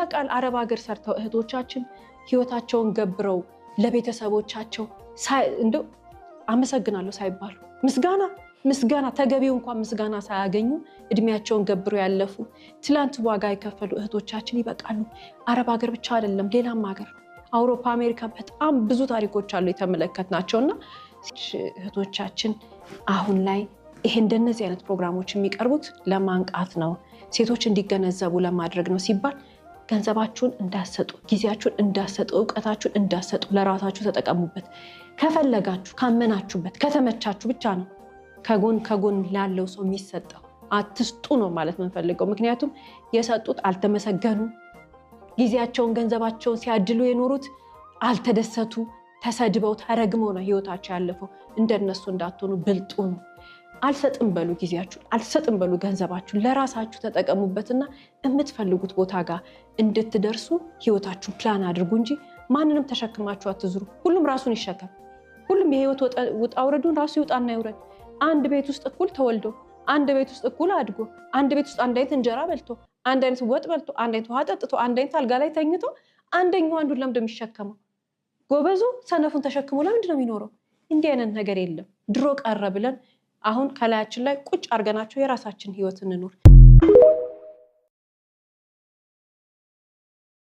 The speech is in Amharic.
ይበቃል አረብ ሀገር ሰርተው እህቶቻችን ህይወታቸውን ገብረው ለቤተሰቦቻቸው እንዶ አመሰግናለሁ ሳይባሉ ምስጋና ተገቢው እንኳን ምስጋና ሳያገኙ እድሜያቸውን ገብረው ያለፉ ትላንት ዋጋ የከፈሉ እህቶቻችን ይበቃሉ። አረብ ሀገር ብቻ አይደለም ሌላም ሀገር አውሮፓ አሜሪካ በጣም ብዙ ታሪኮች አሉ የተመለከትናቸውና እህቶቻችን አሁን ላይ ይሄ እንደነዚህ አይነት ፕሮግራሞች የሚቀርቡት ለማንቃት ነው ሴቶች እንዲገነዘቡ ለማድረግ ነው ሲባል ገንዘባችሁን እንዳሰጡ ጊዜያችሁን እንዳሰጡ ዕውቀታችሁን እንዳሰጡ ለራሳችሁ ተጠቀሙበት ከፈለጋችሁ ካመናችሁበት ከተመቻችሁ ብቻ ነው ከጎን ላለው ሰው የሚሰጠው አትስጡ ነው ማለት መንፈልገው ምክንያቱም የሰጡት አልተመሰገኑ ጊዜያቸውን ገንዘባቸውን ሲያድሉ የኖሩት አልተደሰቱ ተሰድበው ተረግመው ነው ህይወታቸው ያለፈው እንደነሱ እንዳትሆኑ ብልጡ ነው አልሰጥም በሉ ጊዜያችሁን አልሰጥም በሉ ገንዘባችሁን ለራሳችሁ ተጠቀሙበትና የምትፈልጉት ቦታ ጋር እንድትደርሱ ህይወታችሁን ፕላን አድርጉ እንጂ ማንንም ተሸክማችሁ አትዝሩ ሁሉም ራሱን ይሸከም ሁሉም የህይወት ውጣ ውረዱን ራሱ ይውጣና ይውረድ አንድ ቤት ውስጥ እኩል ተወልዶ አንድ ቤት ውስጥ እኩል አድጎ አንድ ቤት ውስጥ አንድ አይነት እንጀራ በልቶ አንድ አይነት ወጥ በልቶ አንድ አይነት ውሃ ጠጥቶ አንድ አይነት አልጋ ላይ ተኝቶ አንደኛው አንዱን ለምንድን ነው የሚሸከመው ጎበዙ ሰነፉን ተሸክሞ ለምንድን ነው የሚኖረው እንዲህ አይነት ነገር የለም ድሮ ቀረ ብለን አሁን ከላያችን ላይ ቁጭ አርገናቸው የራሳችን ህይወት እንኑር